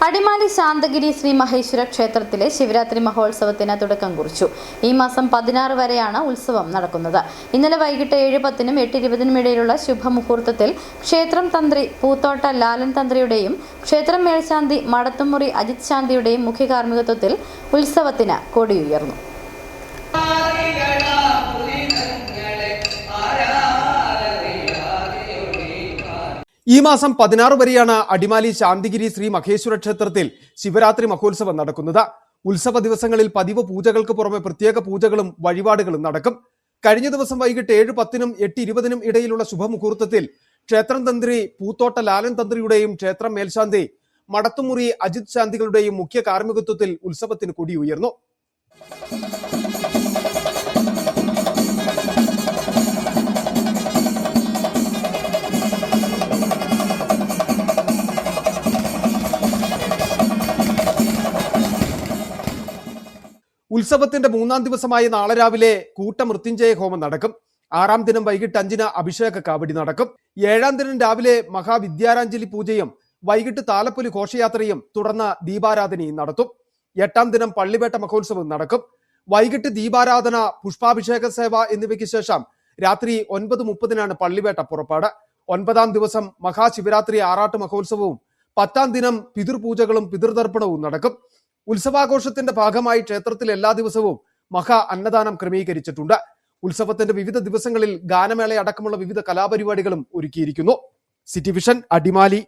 അടിമാലി ശാന്തഗിരി ശ്രീ മഹേശ്വര ക്ഷേത്രത്തിലെ ശിവരാത്രി മഹോത്സവത്തിന് തുടക്കം കുറിച്ചു. ഈ മാസം 16 വരെയാണ് ഉത്സവം നടക്കുന്നത്. ഇന്നലെ വൈകിട്ട് 7:10-നും 8:20-നും ഇടയിലുള്ള ശുഭമുഹൂർത്തത്തിൽ ക്ഷേത്രം തന്ത്രി പൂത്തോട്ട ലാലൻ തന്ത്രിയുടെയും ക്ഷേത്രം മേൽശാന്തി മടത്തുമുറി അജിത് ശാന്തിയുടെയും മുഖ്യ കാർമ്മികത്വത്തിൽ ഉത്സവത്തിന് കൊടിയുയർന്നു. ഈ മാസം 16 വരെയാണ് അടിമാലി ശാന്തിഗിരി ശ്രീ മഹേശ്വര ക്ഷേത്രത്തിൽ ശിവരാത്രി മഹോത്സവം നടക്കുന്നത്. ഉത്സവ ദിവസങ്ങളിൽ പതിവ് പൂജകൾക്ക് പുറമെ പ്രത്യേക പൂജകളും വഴിപാടുകളും നടക്കും. കഴിഞ്ഞ ദിവസം വൈകിട്ട് 7:10-നും 8:20-നും ഇടയിലുള്ള ശുഭമുഹൂർത്തത്തിൽ ക്ഷേത്രം തന്ത്രി പൂത്തോട്ട ലാലൻ തന്ത്രിയുടെയും ക്ഷേത്രം മേൽശാന്തി മടത്തുമുറി അജിത് ശാന്തികളുടെയും മുഖ്യ കാർമ്മികത്വത്തിൽ ഉത്സവത്തിന് കൊടിയുയർന്നു. ഉത്സവത്തിന്റെ 3-ാം ദിവസമായ നാളെ രാവിലെ കൂട്ടമൃത്യുഞ്ജയ ഹോമം നടക്കും. 6-ാം ദിനം വൈകിട്ട് 5-ന് അഭിഷേക കാവടി നടക്കും. 7-ാം ദിനം രാവിലെ മഹാവിദ്യാരാഞ്ജലി പൂജയും വൈകിട്ട് താലപ്പൊലി ഘോഷയാത്രയും തുടർന്ന് ദീപാരാധനയും നടത്തും. 8-ാം ദിനം പള്ളിവേട്ട മഹോത്സവം നടക്കും. വൈകിട്ട് ദീപാരാധന, പുഷ്പാഭിഷേക സേവ എന്നിവയ്ക്ക് ശേഷം രാത്രി 9:30-നാണ് പള്ളിവേട്ട പുറപ്പാട്. 9-ാം ദിവസം മഹാശിവരാത്രി ആറാട്ട് മഹോത്സവവും 10-ാം ദിനം പിതൃപൂജകളും പിതൃതർപ്പണവും നടക്കും. ഉത്സവാഘോഷത്തിന്റെ ഭാഗമായി ക്ഷേത്രത്തിൽ എല്ലാ ദിവസവും മഹാ അന്നദാനം ക്രമീകരിച്ചിട്ടുണ്ട്. ഉത്സവത്തിന്റെ വിവിധ ദിവസങ്ങളിൽ ഗാനമേള അടക്കമുള്ള വിവിധ കലാപരിപാടികളും ഒരുക്കിയിരിക്കുന്നു. City vision, Adimali.